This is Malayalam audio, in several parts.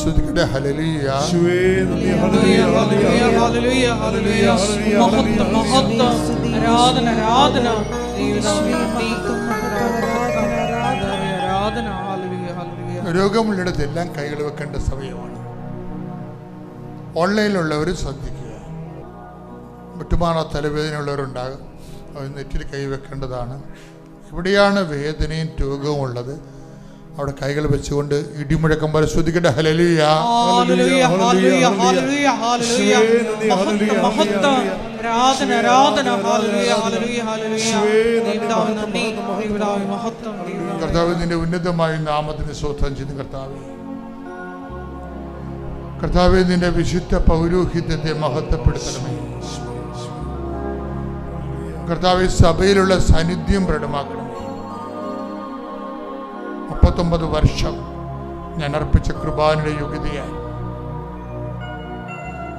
സ്തുതിക്കട്ടെ. ഹല്ലേലൂയ. രോഗമുള്ളിടത്തെല്ലാം കൈകൾ വെക്കേണ്ട സമയമാണ്. ഓൺലൈനിലുള്ളവർ ശ്രദ്ധിക്കുക. മുട്ടുമാണോ തലവേദനയുള്ളവരുണ്ടാകും, അത് നെറ്റിൽ കൈ വെക്കേണ്ടതാണ്. എവിടെയാണ് വേദനയും രോഗവും ഉള്ളത് അവിടെ കൈകൾ വെച്ചുകൊണ്ട് ഇടിമുഴക്കം പോലെ ശ്രദ്ധിക്കട്ടെ. ഹല്ലേലൂയ. കർത്താവ് നിന്റെ ഉന്നതമായ നാമത്തിന് സ്തോത്രം ചെയ്യുന്നു. കർത്താവേ നിന്റെ വിശുദ്ധ പൗരോഹിത്യത്തെ മഹത്വപ്പെടുത്തണമേ. കർത്താവേ സഭയിലുള്ള സാന്നിധ്യം പ്രകടമാക്കണമേ. 39 വർഷം ഞാൻ അർപ്പിച്ച കൃപാനയുടെ യോഗ്യതയായി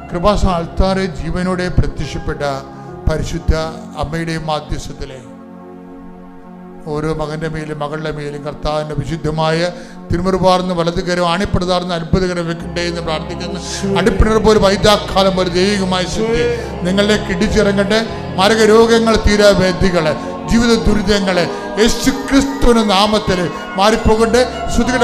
കൃപാസ ആൾത്താറെ ജീവനോടെ പ്രത്യക്ഷപ്പെട്ട പരിശുദ്ധ അമ്മയുടെ മാധ്യസ്ഥത്തിലെ ഓരോ മകന്റെ മേലും മകളുടെ മേലും കർത്താവിന്റെ വിശുദ്ധമായ തിരുമുറുപാർന്ന് വലതുകരം ആണിപ്പെടുതാർന്ന് അത്ഭുതകരം വെക്കട്ടെ എന്ന് പ്രാർത്ഥിക്കുന്നു. അടിപ്പിണർ പോലെ വൈദ്യാഘാതം പോലെ ദൈവികമായ ശുദ്ധി നിങ്ങളിലേക്ക് ഇടിച്ചിറങ്ങട്ടെ. മാരക രോഗങ്ങൾ, തീരാവേദികള്, ജീവിത ദുരിതങ്ങള് യേശു ക്രിസ്തുവിന്റെ നാമത്തില് മാറിപ്പോകട്ടെ. ശ്രുതികട.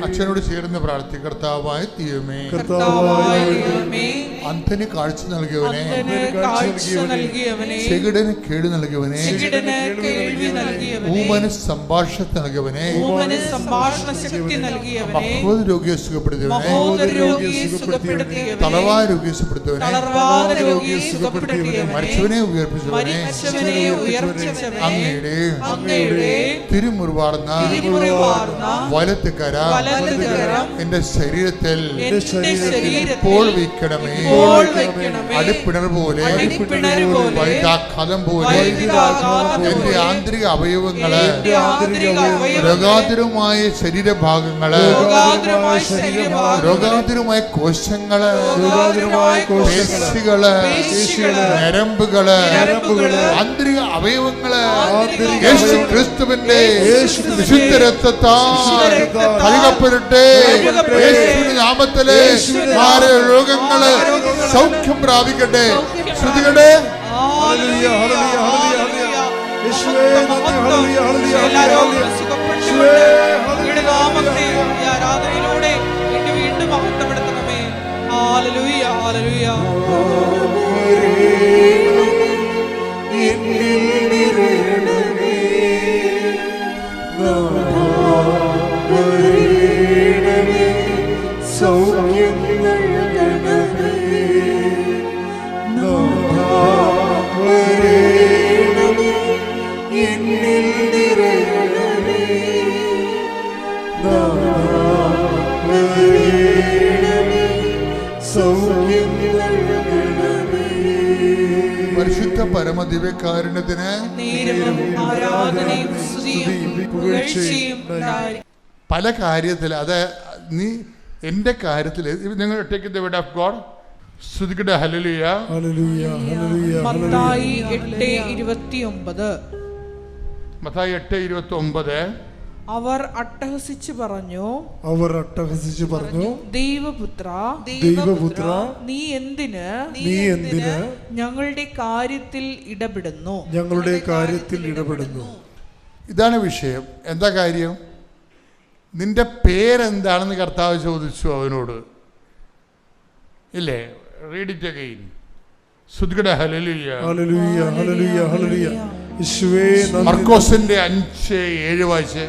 അച്ഛനോട് ചേർന്ന് പ്രാർത്ഥി. കർത്താവായ ദൈവമേ, അന്ധന് കാഴ്ച നൽകിയവനെ, ചെകിടന് കേട് നൽകിയവനെ, ഊമന് സംഭാഷണ നൽകിയവനെ, മഹോദ രോഗിയെ സുഖപ്പെടുത്തിയവനെ, തളർവായ രോഗിയെ സുഖപ്പെടുത്തിയവനെ, മരിച്ചവനെ ഉയർപ്പിച്ചവനെ, അങ്ങയുടെ തിരുമുറിവാർന്ന വലത്തുകര എന്റെ ശരീരത്തിൽ ഇപ്പോൾ വയ്ക്കണമേ. അടിപ്പിണർ പോലെ, വൈദ്യാഘാതം പോലെ എന്റെ ആന്തരിക അവയവങ്ങള്, രോഗാതുരമായ ശരീരഭാഗങ്ങള്, രോഗാതുരമായ കോശങ്ങള്, പേശികള്, ഞരമ്പുകള്, ആന്തരിക അവയവങ്ങള് യേശു ക്രിസ്തുവിന്റെ വിശുദ്ധ രക്തത്താൽ കഴുകപ്പെടട്ടെ. യേശുവിന്റെ നാമത്തിലെ രോഗങ്ങള് സൗഖ്യം പ്രാപിക്കട്ടെ. ശ്രുതികട്ടെ. ആരാധനയിലൂടെ വീണ്ടും മഹത്വപ്പെടുത്തണമേ. ഹല്ലേലൂയ, ഹല്ലേലൂയ. പരിശുദ്ധ പരമദിവ്യകാരുണ്യത്തിന് പല കാര്യത്തിൽ, അത് നീ എന്റെ കാര്യത്തിൽ നിങ്ങൾ take the word of God. ശ്രുതിക്കട്ടെ. ഹല്ലേലൂയ. മത്തായി 8:29. മത്തായി 8:29. അവർ അട്ടഹസിച്ചു പറഞ്ഞു, ദൈവപുത്ര, നീ എന്തിന് ഞങ്ങളുടെ കാര്യത്തിൽ ഇടപെടുന്നു. ഇതാണ് വിഷയം. എന്താ കാര്യം? നിന്റെ പേരെന്താണെന്ന് കർത്താവ് ചോദിച്ചു അവനോട്, ഇല്ലേ? Read it again. ശ്രുതിക്കട്ടെ. ഹല്ലേലൂയ. മർക്കോസിന്റെ 5:7 വായിച്ചേ.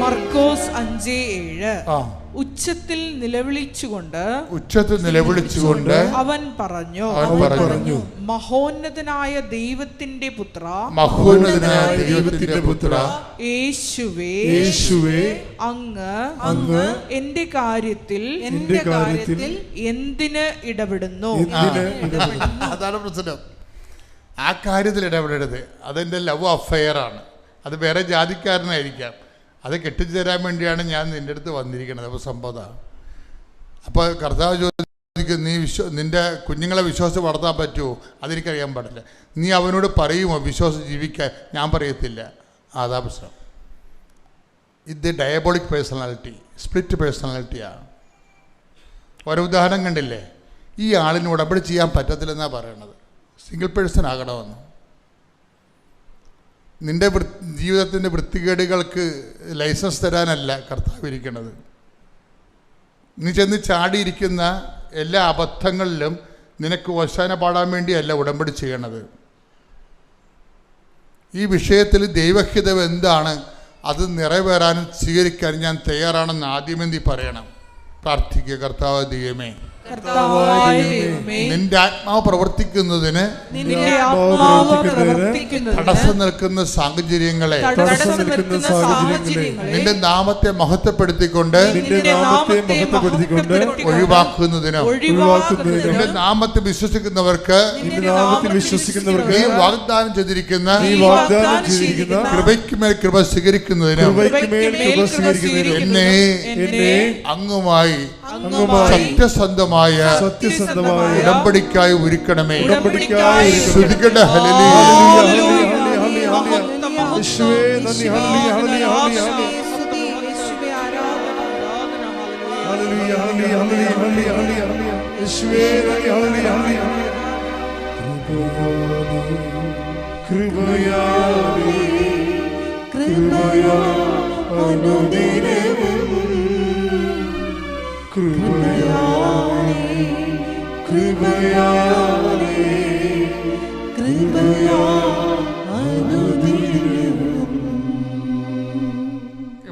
മർക്കോസ് 5:7. ഉച്ചത്തിൽ നിലവിളിച്ചുകൊണ്ട് അവൻ പറഞ്ഞു, മഹോന്നതനായ ദൈവത്തിന്റെ പുത്ര, യേശുവേ, അങ്ങ് എന്റെ കാര്യത്തിൽ എന്തിന് ഇടപെടുന്നു? അതാണ് പ്രശ്നം. ആ കാര്യത്തിൽ ഇടപെടരുത്. അതെന്റെ ലവ് അഫെയർ ആണ്. അത് വേറെ ജാതിക്കാരനായിരിക്കാം. അത് കെട്ടിച്ചു തരാൻ വേണ്ടിയാണ് ഞാൻ നിൻ്റെ അടുത്ത് വന്നിരിക്കുന്നത്. അപ്പോൾ സംഭവം. അപ്പോൾ കർത്താവ് ചോദിക്കും, നിൻ്റെ കുഞ്ഞുങ്ങളെ വിശ്വാസം വളർത്താൻ പറ്റുമോ? അതെനിക്കറിയാൻ പാടില്ല. നീ അവനോട് പറയുമോ വിശ്വാസം ജീവിക്കാൻ? ഞാൻ പറയത്തില്ല. അതാ പ്രശ്നം. ഇത് ഡയബോളിക് പേഴ്സണാലിറ്റി, സ്പ്ലിറ്റ് പേഴ്സണാലിറ്റിയാണ്. ഓരോ ഉദാഹരണം കണ്ടില്ലേ? ഈ ആളിന് ഉടമ്പടി ചെയ്യാൻ പറ്റത്തില്ലെന്നാണ് പറയണത്. സിംഗിൾ പേഴ്സൺ ആകണമെന്ന്. നിൻ്റെ ജീവിതത്തിൻ്റെ വൃത്തികേടുകൾക്ക് ലൈസൻസ് തരാനല്ല കർത്താവ് ഇരിക്കുന്നത്. നീ ചെന്ന് ചാടിയിരിക്കുന്ന എല്ലാ അബദ്ധങ്ങളിലും നിനക്ക് ഓശാന പാടാൻ വേണ്ടിയല്ല ഉടമ്പടി ചെയ്യണത്. ഈ വിഷയത്തിൽ ദൈവഹിതം എന്താണ്, അത് നിറവേറാനും സ്വീകരിക്കാനും ഞാൻ തയ്യാറാണെന്ന് ആദ്യമേ നീ പറയണം. പ്രാർത്ഥിക്കുക. കർത്താവ് ദൈവമേ, നിന്റെ ആത്മാവ് പ്രവർത്തിക്കുന്നതിന് തടസ്സം നിൽക്കുന്ന സാഹചര്യങ്ങളെ നിന്റെ നാമത്തെ മഹത്വപ്പെടുത്തിക്കൊണ്ട് ഒഴിവാക്കുന്നതിനും നിന്റെ നാമത്തെ വിശ്വസിക്കുന്നവർക്ക് നീ വാഗ്ദാനം ചെയ്തിരിക്കുന്ന കൃപയ്ക്കുമേൽ കൃപ സ്വീകരിക്കുന്നതിനും എന്നെ അങ്ങുമായി സത്യസന്ധമായ ഉടമ്പടിക്കായി ഒരുക്കണമേ. ശ്രുതികട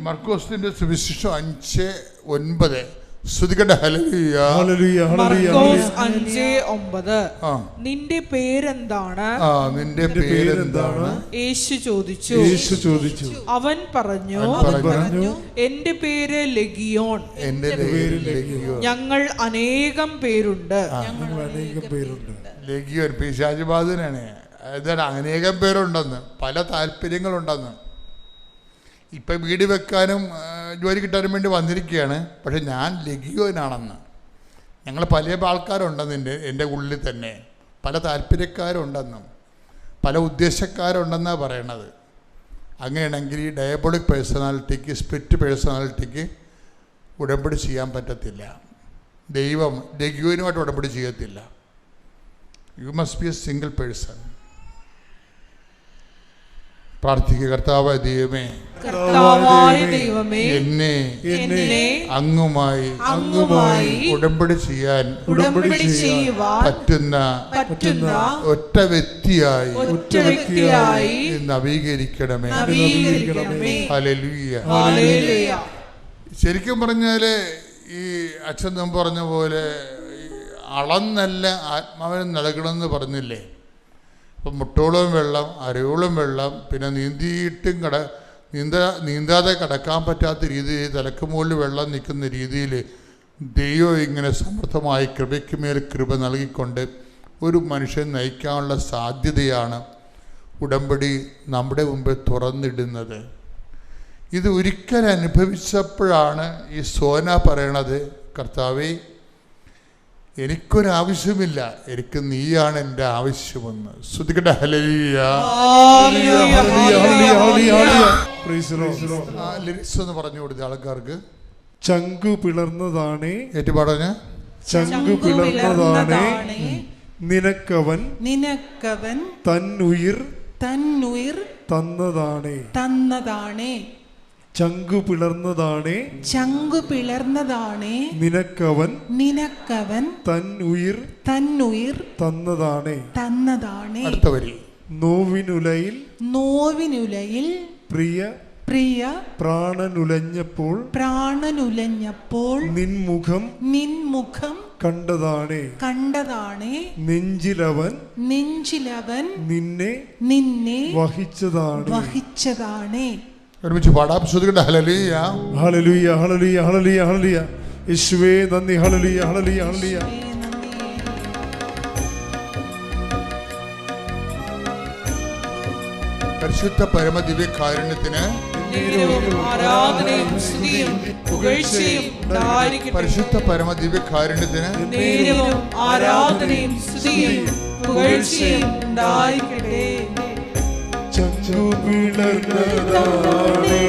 മർക്കോസിന്റെ സുവിശേഷം 5:9. ശ്രുതികട ഹല്ലേലൂയ. മർക്കോസ് 5:9. നിന്റെ പേരെന്താണ്? നിന്റെ പേരെന്താണ്? യേശു ചോദിച്ചു. അവൻ പറഞ്ഞു, എന്റെ പേര് ലെഗിയോൺ. ഞങ്ങൾ അനേകം പേരുണ്ട്. ലെഗിയോൻ പിശാചുബാധനാണ്. അതാണ് അനേകം പേരുണ്ടെന്ന്, പല താല്പര്യങ്ങളുണ്ടെന്ന്. ഇപ്പം വീട് വെക്കാനും ജോലി കിട്ടാനും വേണ്ടി വന്നിരിക്കുകയാണ്. പക്ഷെ ഞാൻ ലെഗിയോനാണെന്ന്. ഞങ്ങൾ പല ആൾക്കാരുണ്ടെന്ന് എൻ്റെ ഉള്ളിൽ തന്നെ പല താല്പര്യക്കാരുണ്ടെന്നും പല ഉദ്ദേശക്കാരുണ്ടെന്നാണ് പറയണത്. അങ്ങനെയാണെങ്കിൽ ഈ ഡയബോളിക് പേഴ്സണാലിറ്റിക്ക്, സ്പ്ലിറ്റ് പേഴ്സണാലിറ്റിക്ക് ഉടമ്പടി ചെയ്യാൻ പറ്റത്തില്ല. ദൈവം ലെഗിയോനുമായിട്ട് ഉടമ്പടി ചെയ്യത്തില്ല. You must be A single person. പ്രാർത്ഥിക്കുക. കർത്താവായ ദൈവമേ, എന്നെ അങ്ങുമായി ഉടമ്പടി ചെയ്യാൻ പറ്റുന്ന ഒറ്റ വ്യക്തിയായി നവീകരിക്കണമേ. ഹല്ലേലൂയ. ശരിക്കും പറഞ്ഞാൽ ഈ അച്ഛൻ മുമ്പ് പറഞ്ഞ പോലെ അളന്നല്ല ആത്മാവിന് നൽകണമെന്ന് പറഞ്ഞില്ലേ? അപ്പം മുട്ടോളം വെള്ളം, അരയോളം വെള്ളം, പിന്നെ നീന്താതെ കടക്കാൻ പറ്റാത്ത രീതിയിൽ തലക്ക് മുകളിൽ വെള്ളം നിൽക്കുന്ന രീതിയിൽ ദൈവം ഇങ്ങനെ സമൃദ്ധമായി കൃപയ്ക്കുമേൽ കൃപ നൽകിക്കൊണ്ട് ഒരു മനുഷ്യൻ നയിക്കാനുള്ള സാധ്യതയാണ് ഉടമ്പടി നമ്മുടെ മുമ്പിൽ തുറന്നിടുന്നത്. ഇത് ഒരിക്കൽ അനുഭവിച്ചപ്പോഴാണ് ഈ സോന പറയണത്, കർത്താവേ, എനിക്കൊരാവശ്യമില്ല, എനിക്ക് നീയാണ് എൻ്റെ ആവശ്യമെന്ന്. ശ്രുതികട ഹല്ലേലൂയ. ലിറിക്സ് ഒന്ന് പറഞ്ഞു കൊടുത്ത ആൾക്കാർക്ക്. ചങ്കു പിളർന്നതാണേ, ഏറ്റുപാടഞ്ഞ ചങ്കു പിളർന്നതാണേ, നിനക്കവൻ തന്നുയിർ തന്നതാണേ. ചങ്കു പിളർന്നതാണേ, നിനക്കവൻ തന്നുയിർ തന്നതാണേ. അടുത്ത വരി. നോവിനുലയിൽ പ്രിയ പ്രാണനുലഞ്ഞപ്പോൾ നിൻമുഖം കണ്ടതാണേ നെഞ്ചിലവൻ നിന്നെ വഹിച്ചതാണേ. ഒരുമിച്ച് പാടാം. ശ്രുതികട്ടെ. ഹല്ലേലൂയ ഹല്ലേലൂയ ഹല്ലേലൂയ ഹല്ലേലൂയ ഹല്ലേലൂയ. യേശുവേ നന്ദി. ഹല്ലേലൂയ ഹല്ലേലൂയ ഹല്ലേലൂയ. പരിശുദ്ധ പരമദിവ്യകാരുണ്യത്തിന് ആരാധനയും സ്തുതിയും പുകഴ്ചയും ഉണ്ടായിരിക്കട്ടെ. പരിശുദ്ധ പരമദിവ്യകാരുണ്യത്തിന് ആരാധനയും സ്തുതിയും പുകഴ്ചയും ഉണ്ടായിരിക്കട്ടെ. ചങ്കുപിളർന്നതാണേ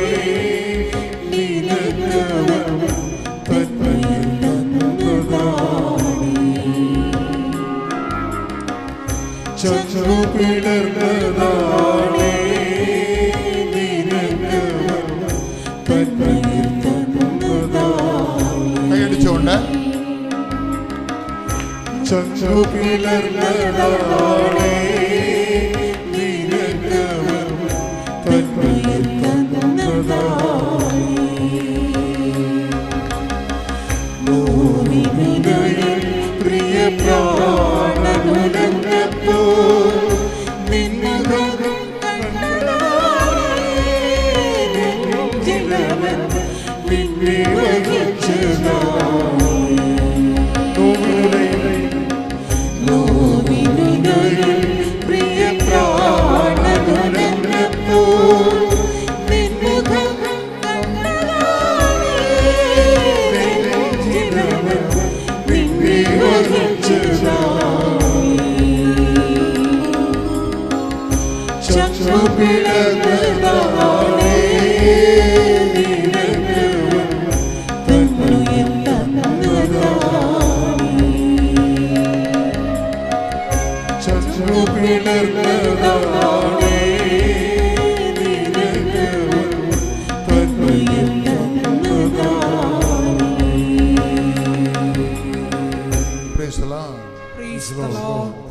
ചങ്കുപിളർന്നതാണേ കൈയടിച്ചുകൊണ്ട് ചങ്കുപിളർന്നതാണേ പ്രിയ പ്രാണനുലഞ്ഞപ്പോ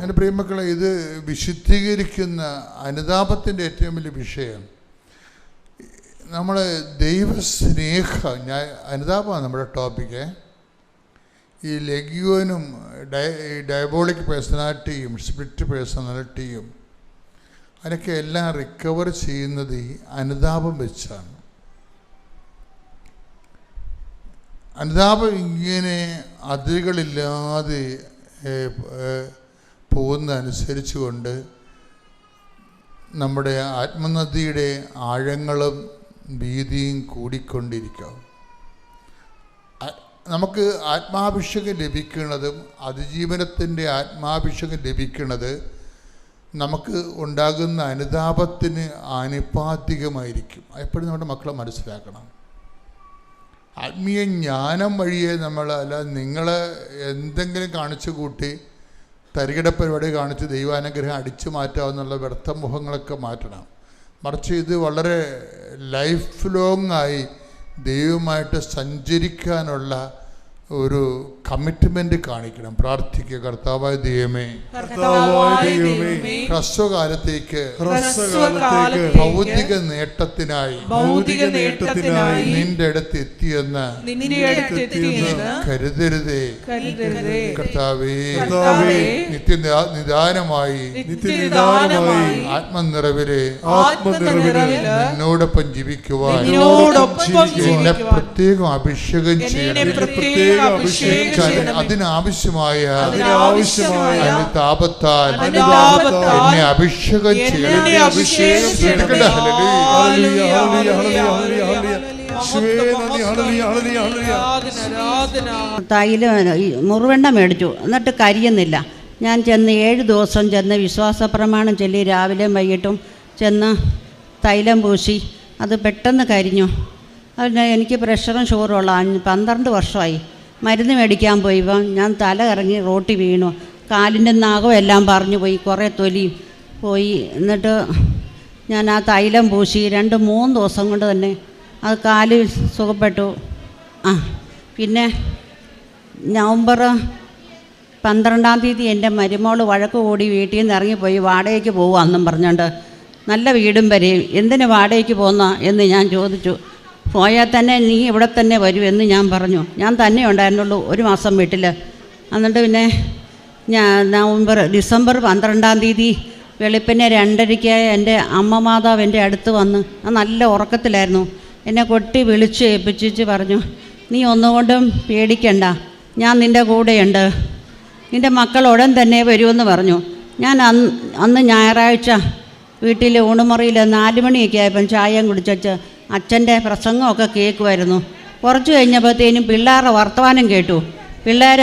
എൻ്റെ പ്രിയമക്കളെ, ഇത് വിശുദ്ധീകരിക്കുന്ന അനുതാപത്തിൻ്റെ ഏറ്റവും വലിയ വിഷയം നമ്മൾ ദൈവസ്നേഹം. അനുതാപമാണ് നമ്മുടെ ടോപ്പിക്ക്. ഈ ലെഗ്യോനും ഡയബോളിക് പേഴ്സണാലിറ്റിയും സ്പിരിറ്റ് പേഴ്സണാലിറ്റിയും അതിനൊക്കെ എല്ലാം റിക്കവർ ചെയ്യുന്നത് ഈ അനുതാപം വെച്ചാണ്. അനുതാപം ഇങ്ങനെ അതിരുകളില്ലാതെ പോകുന്ന അനുസരിച്ച് കൊണ്ട് നമ്മുടെ ആത്മനദിയുടെ ആഴങ്ങളും വീതിയും കൂടിക്കൊണ്ടിരിക്കും. നമുക്ക് ആത്മാഭിഷേകം ലഭിക്കുന്നതും അതിജീവനത്തിൻ്റെ ആത്മാഭിഷേകം ലഭിക്കുന്നത് നമുക്ക് ഉണ്ടാകുന്ന അനുതാപത്തിന് ആനുപാതികമായിരിക്കും. എപ്പോഴും നമ്മുടെ മക്കളെ മനസ്സിലാക്കണം. ആത്മീയ ജ്ഞാനം വഴിയെ നമ്മൾ അല്ല നിങ്ങളെ എന്തെങ്കിലും കാണിച്ചു കൂട്ടി തരികിട പരിപാടി കാണിച്ച് ദൈവാനുഗ്രഹം അടിച്ചു മാറ്റാവുന്നുള്ള വ്യർത്ഥമുഖങ്ങളൊക്കെ മാറ്റണം. മറിച്ച് ഇത് വളരെ ലൈഫ് ലോങ് ആയി ദൈവമായിട്ട് സഞ്ചരിക്കാനുള്ള ഒരു കമ്മിറ്റ്മെന്റ് കാണിക്കണം. പ്രാർത്ഥിക്കുക. കർത്താവായ ദൈവമേ, ഹ്രസ്വകാലത്തേക്ക് ഭൗതിക നേട്ടത്തിനായി നിന്റെ അടുത്ത് എത്തിയെന്ന് കരുതരുതേ. കർത്താവേ, നിത്യനിദാനമായി ആത്മനിറവിലെ നിന്നോടൊപ്പം ജീവിക്കുവാൻ എന്നെ പ്രത്യേകം അഭിഷേകം ചെയ്യണം. അതിനാവശ്യമായ അനുതാപത്താൽ എന്നെ അഭിഷേകം ചെയ്യണം. തൈല് മുറിവെണ്ണ മേടിച്ചു, എന്നിട്ട് കരിയുന്നില്ല. ഞാൻ ചെന്ന് 7 ദിവസം ചെന്ന് വിശ്വാസ പ്രമാണം ചൊല്ലി രാവിലെയും വൈകിട്ടും ചെന്ന് തൈലം പൂശി. അത് പെട്ടെന്ന് കരിഞ്ഞു. അതിന് എനിക്ക് പ്രഷറും ഷുഗറും ഉള്ള 12 വർഷമായി. മരുന്ന് മേടിക്കാൻ പോയപ്പോൾ ഞാൻ തല കറങ്ങി റോട്ടിൽ വീണു. കാലിൻ്റെ നഖം എല്ലാം പറഞ്ഞു പോയി, കുറേ തൊലിയും പോയി. എന്നിട്ട് ഞാൻ ആ തൈലം പൂശി 2-3 ദിവസം കൊണ്ട് തന്നെ അത് കാല് സുഖപ്പെട്ടു. പിന്നെ നവംബർ 12-ാം തീയതി എൻ്റെ മരുമോൾ വഴക്ക് കൂടി വീട്ടിൽ നിന്ന് ഇറങ്ങിപ്പോയി. വാടകയ്ക്ക് പോകുമെന്നും പറഞ്ഞുകൊണ്ട് നല്ല വീടും വരെയും, എന്തിന് വാടകയ്ക്ക് പോന്ന എന്ന് ഞാൻ ചോദിച്ചു. പോയാൽ തന്നെ നീ ഇവിടെ തന്നെ വരൂ എന്ന് ഞാൻ പറഞ്ഞു. ഞാൻ തന്നെ ഉണ്ടായിരുന്നുള്ളൂ 1 മാസം വീട്ടിൽ. എന്നിട്ട് പിന്നെ ഡിസംബർ 12-ാം തീയതി വെളുപ്പിനെ 2:30 എൻ്റെ അമ്മ മാതാവ് എൻ്റെ അടുത്ത് വന്ന്, നല്ല ഉറക്കത്തിലായിരുന്നു, എന്നെ കൊട്ടി വിളിച്ച് ഏൽപ്പിച്ച് പറഞ്ഞു, നീ ഒന്നുകൊണ്ടും പേടിക്കണ്ട, ഞാൻ നിൻ്റെ കൂടെയുണ്ട്, നിൻ്റെ മക്കൾ ഉടൻ തന്നെ വരുമെന്ന് പറഞ്ഞു. ഞാൻ അന്ന് ഞായറാഴ്ച വീട്ടിൽ ഊണുമുറിയിൽ 4 മണിയൊക്കെ ആയപ്പം ചായയും കുടിച്ചു അച്ഛൻ്റെ പ്രസംഗമൊക്കെ കേൾക്കുമായിരുന്നു. കുറച്ച് കഴിഞ്ഞപ്പോഴത്തേനും പിള്ളേരുടെ വർത്തമാനം കേട്ടു. പിള്ളേർ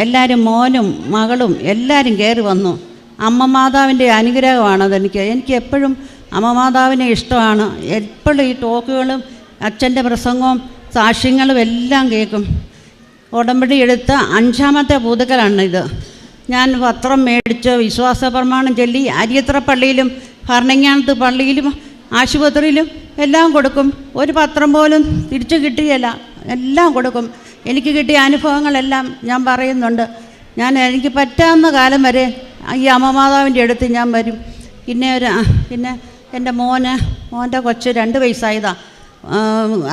എല്ലാവരും, മോനും മകളും എല്ലാവരും കയറി വന്നു. അമ്മ മാതാവിൻ്റെ അനുഗ്രഹമാണതെനിക്ക്. എനിക്ക് എപ്പോഴും അമ്മ മാതാവിനെ ഇഷ്ടമാണ്. എപ്പോഴും ഈ ടോക്കുകളും അച്ഛൻ്റെ പ്രസംഗവും സാക്ഷ്യങ്ങളും എല്ലാം കേൾക്കും. ഉടമ്പടി എടുത്ത 5ാമത്തെ പുതുക്കലാണിത്. ഞാൻ പത്രം മേടിച്ച് വിശ്വാസ പ്രമാണം ചൊല്ലി അരിയത്ര പള്ളിയിലും ഭരണങ്ങാനത്ത് പള്ളിയിലും ആശുപത്രിയിലും എല്ലാം കൊടുക്കും. ഒരു പത്രം പോലും തിരിച്ചു കിട്ടുകയില്ല, എല്ലാം കൊടുക്കും. എനിക്ക് കിട്ടിയ അനുഭവങ്ങളെല്ലാം ഞാൻ പറയുന്നുണ്ട്. എനിക്ക് പറ്റാവുന്ന കാലം വരെ ഈ അമ്മമാതാവിൻ്റെ അടുത്ത് ഞാൻ വരും. പിന്നെ എൻ്റെ മോൻ്റെ കൊച്ച് 2 വയസ്സായതാണ്.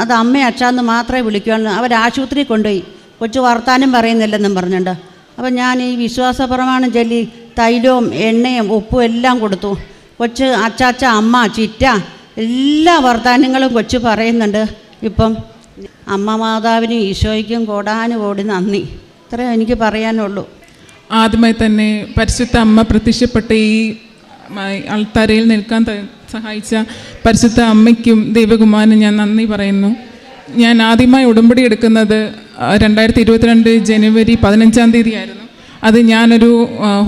അത് അമ്മ അച്ഛാന്ന് മാത്രമേ വിളിക്കുകയുള്ളൂ. അവർ ആശുപത്രിയിൽ കൊണ്ടുപോയി. കൊച്ചു വർത്താനം പറയുന്നില്ലെന്നും പറഞ്ഞിട്ടുണ്ട്. അപ്പം ഞാൻ ഈ വിശ്വാസ പ്രമാണം ചൊല്ലി തൈലവും എണ്ണയും ഉപ്പും എല്ലാം കൊടുത്തു. കൊച്ച് അച്ചാച്ച, അമ്മ, ചിറ്റ എല്ലാ വർത്താനങ്ങളും കൊച്ചു പറയുന്നുണ്ട്. ഇപ്പം അമ്മ മാതാവിനും ഈശോയ്ക്കും കോടാനുകോടി നന്ദി. ഇത്രയും എനിക്ക് പറയാനുള്ളൂ. ആദ്യമായി തന്നെ പരിശുദ്ധ അമ്മ പ്രത്യക്ഷപ്പെട്ട ഈ അൾത്താരയിൽ നിൽക്കാൻ സഹായിച്ച പരിശുദ്ധ അമ്മയ്ക്കും ദൈവകുമാരനും ഞാൻ നന്ദി പറയുന്നു. ഞാൻ ആദ്യമായി ഉടമ്പടി എടുക്കുന്നത് 2022 ജനുവരി 15-ാം തീയതി ആയിരുന്നു. അത് ഞാനൊരു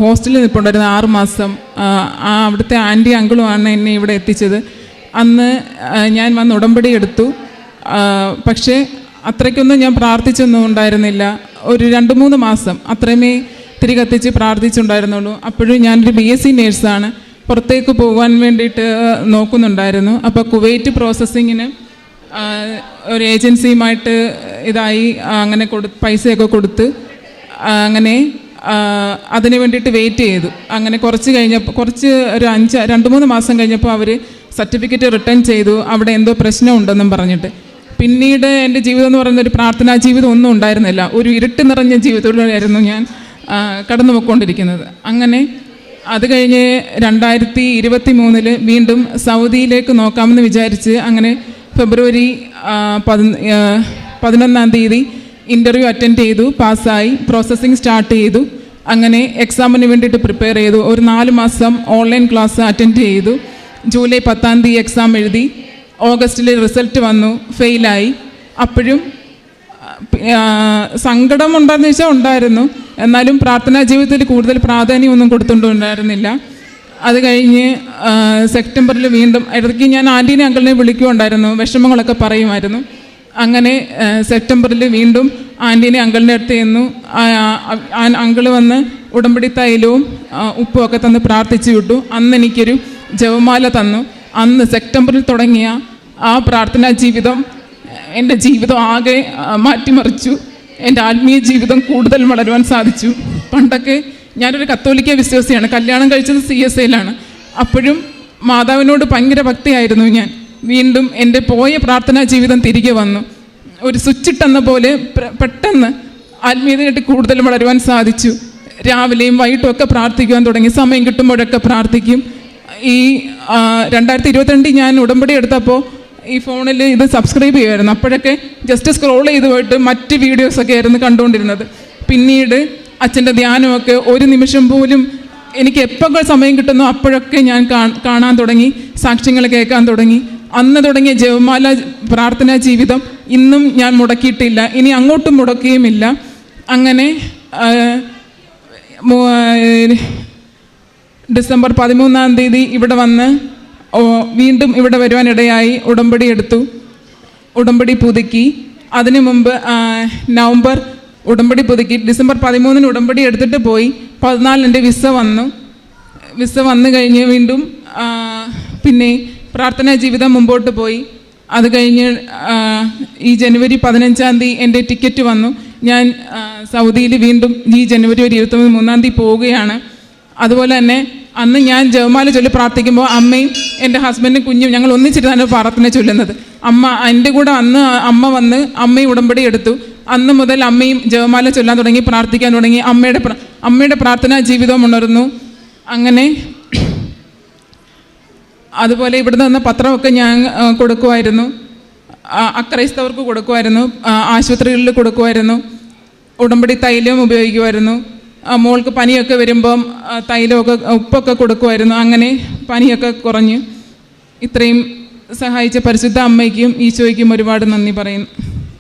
ഹോസ്റ്റലിൽ നിൽപ്പുണ്ടായിരുന്നു 6 മാസം. അവിടുത്തെ ആൻറ്റി അങ്കിളുമാണ് എന്നെ ഇവിടെ എത്തിച്ചത്. അന്ന് ഞാൻ വന്ന് ഉടമ്പടി എടുത്തു. പക്ഷേ അത്രയ്ക്കൊന്നും ഞാൻ പ്രാർത്ഥിച്ചൊന്നും ഉണ്ടായിരുന്നില്ല. ഒരു 2-3 മാസം അത്രയുമേ തിരി കത്തിച്ച് പ്രാർത്ഥിച്ചുണ്ടായിരുന്നുള്ളൂ. അപ്പോഴും ഞാനൊരു BSc നേഴ്സാണ്. പുറത്തേക്ക് പോകാൻ വേണ്ടിയിട്ട് നോക്കുന്നുണ്ടായിരുന്നു. അപ്പോൾ കുവൈറ്റ് പ്രോസസ്സിങ്ങിന് ഒരു ഏജൻസിയുമായിട്ട് ഇതായി, അങ്ങനെ പൈസയൊക്കെ കൊടുത്ത് അങ്ങനെ അതിന് വേണ്ടിയിട്ട് വെയിറ്റ് ചെയ്തു. അങ്ങനെ ഒരു 2-3 മാസം കഴിഞ്ഞപ്പോൾ അവർ സർട്ടിഫിക്കറ്റ് റിട്ടേൺ ചെയ്തു. അവിടെ എന്തോ പ്രശ്നമുണ്ടെന്നും പറഞ്ഞിട്ട്. പിന്നീട് എൻ്റെ ജീവിതം എന്ന് പറയുന്ന ഒരു പ്രാർത്ഥനാ ജീവിതം ഒന്നും ഉണ്ടായിരുന്നില്ല. ഒരു ഇരുട്ട് നിറഞ്ഞ ജീവിതത്തിലൂടെയായിരുന്നു ഞാൻ കടന്നു പോയിക്കൊണ്ടിരിക്കുന്നത്. അങ്ങനെ അത് കഴിഞ്ഞ് 2023 വീണ്ടും സൗദിയിലേക്ക് നോക്കാമെന്ന് വിചാരിച്ച് അങ്ങനെ ഫെബ്രുവരി 11-ാം തീയതി ഇൻ്റർവ്യൂ അറ്റൻഡ് ചെയ്തു, പാസ്സായി, പ്രോസസ്സിങ് സ്റ്റാർട്ട് ചെയ്തു. അങ്ങനെ എക്സാമിന് വേണ്ടിയിട്ട് പ്രിപ്പയർ ചെയ്തു. ഒരു 4 മാസം ഓൺലൈൻ ക്ലാസ് അറ്റൻഡ് ചെയ്തു. ജൂലൈ 10-ാം തീയതി എക്സാം എഴുതി. ഓഗസ്റ്റിൽ റിസൾട്ട് വന്നു, ഫെയിലായി. അപ്പോഴും സങ്കടം ഉണ്ടെന്ന് വെച്ചാൽ ഉണ്ടായിരുന്നു. എന്നാലും പ്രാർത്ഥനാ ജീവിതത്തിൽ കൂടുതൽ പ്രാധാന്യമൊന്നും കൊടുത്തുകൊണ്ടുണ്ടായിരുന്നില്ല. അത് കഴിഞ്ഞ് സെപ്റ്റംബറിൽ വീണ്ടും ഇടയ്ക്ക് ഞാൻ ആൻറ്റീനെ അങ്കിളിനെ വിളിക്കുകയുണ്ടായിരുന്നു, വിഷമങ്ങളൊക്കെ പറയുമായിരുന്നു. അങ്ങനെ സെപ്റ്റംബറിൽ വീണ്ടും ആൻറ്റീനെ അങ്കിളിൻ്റെ അടുത്ത് ചെന്നു. അങ്കിള് വന്ന് ഉടമ്പടി തൈലവും ഉപ്പും ഒക്കെ തന്ന് പ്രാർത്ഥിച്ചു വിട്ടു. അന്ന് എനിക്കൊരു ജപമാല തന്നു. അന്ന് സെപ്റ്റംബറിൽ തുടങ്ങിയ ആ പ്രാർത്ഥനാ ജീവിതം എൻ്റെ ജീവിതം ആകെ മാറ്റിമറിച്ചു. എൻ്റെ ആത്മീയ ജീവിതം കൂടുതൽ വളരുവാൻ സാധിച്ചു. പണ്ടൊക്കെ ഞാനൊരു കത്തോലിക്ക വിശ്വാസിയാണ്. കല്യാണം കഴിച്ചത് CSIയിലാണ്. അപ്പോഴും മാതാവിനോട് ഭയങ്കര ഭക്തിയായിരുന്നു ഞാൻ. വീണ്ടും എൻ്റെ പോയ പ്രാർത്ഥനാ ജീവിതം തിരികെ വന്നു. ഒരു സ്വിച്ചിട്ടെന്ന പോലെ പെട്ടെന്ന് ആത്മീയതയായിട്ട് കൂടുതൽ വളരുവാൻ സാധിച്ചു. രാവിലെയും വൈകിട്ടും ഒക്കെ പ്രാർത്ഥിക്കുവാൻ തുടങ്ങി. സമയം കിട്ടുമ്പോഴൊക്കെ പ്രാർത്ഥിക്കും. ഈ 2022 ഞാൻ ഉടമ്പടി എടുത്തപ്പോൾ ഈ ഫോണിൽ ഇത് സബ്സ്ക്രൈബ് ചെയ്യുമായിരുന്നു. അപ്പോഴൊക്കെ ജസ്റ്റ് സ്ക്രോൾ ചെയ്ത് പോയിട്ട് മറ്റ് വീഡിയോസൊക്കെ ആയിരുന്നു കണ്ടുകൊണ്ടിരുന്നത്. പിന്നീട് അച്ഛൻ്റെ ധ്യാനമൊക്കെ ഒരു നിമിഷം പോലും എനിക്ക് എപ്പോൾ സമയം കിട്ടുന്നോ അപ്പോഴൊക്കെ ഞാൻ കാണാൻ തുടങ്ങി, സാക്ഷ്യങ്ങൾ കേൾക്കാൻ തുടങ്ങി. അന്ന് തുടങ്ങിയ ജപമാല പ്രാർത്ഥനാ ജീവിതം ഇന്നും ഞാൻ മുടക്കിയിട്ടില്ല, ഇനി അങ്ങോട്ടും മുടക്കുകയുമില്ല. അങ്ങനെ ഡിസംബർ 13-ാം തീയതി ഇവിടെ വന്ന് വീണ്ടും ഇവിടെ വരുവാനിടയായി. ഉടമ്പടി എടുത്തു, ഉടമ്പടി പുതുക്കി. അതിനു മുമ്പ് നവംബർ ഉടമ്പടി പുതുക്കി. ഡിസംബർ 13-ന് ഉടമ്പടി എടുത്തിട്ട് പോയി. 14 എൻ്റെ വിസ വന്നു കഴിഞ്ഞ് വീണ്ടും പിന്നെ പ്രാർത്ഥനാ ജീവിതം മുമ്പോട്ട് പോയി. അത് കഴിഞ്ഞ് ഈ ജനുവരി 15-ാം തീയതി എൻ്റെ ടിക്കറ്റ് വന്നു. ഞാൻ സൗദിയിൽ വീണ്ടും ഈ ജനുവരി 23-ാം തീയതി പോവുകയാണ്. അതുപോലെ തന്നെ അന്ന് ഞാൻ ജപമാല ചൊല്ലി പ്രാർത്ഥിക്കുമ്പോൾ അമ്മയും എൻ്റെ ഹസ്ബൻഡും കുഞ്ഞും ഞങ്ങൾ ഒന്നിച്ചിരുന്നാണ് പ്രാർത്ഥന ചൊല്ലുന്നത്. എൻ്റെ കൂടെ അന്ന് അമ്മ വന്ന് അമ്മയും ഉടമ്പടി എടുത്തു. അന്ന് മുതൽ അമ്മയും ജപമാല ചൊല്ലാൻ തുടങ്ങി, പ്രാർത്ഥിക്കാൻ തുടങ്ങി. അമ്മയുടെ പ്രാർത്ഥനാ ജീവിതവും ഉണർന്നു. അങ്ങനെ അതുപോലെ ഇവിടുന്ന് വന്ന പത്രമൊക്കെ ഞാൻ കൊടുക്കുമായിരുന്നു, അക്രൈസ്തവർക്ക് കൊടുക്കുമായിരുന്നു, ആശുപത്രികളിൽ കൊടുക്കുമായിരുന്നു. ഉടമ്പടി തൈലം ഉപയോഗിക്കുമായിരുന്നു. മോൾക്ക് പനിയൊക്കെ വരുമ്പം തൈലമൊക്കെ ഉപ്പൊക്കെ കൊടുക്കുമായിരുന്നു. അങ്ങനെ പനിയൊക്കെ കുറഞ്ഞ്. ഇത്രയും സഹായിച്ച പരിശുദ്ധ അമ്മയ്ക്കും ഈശോയ്ക്കും ഒരുപാട് നന്ദി പറയുന്നു.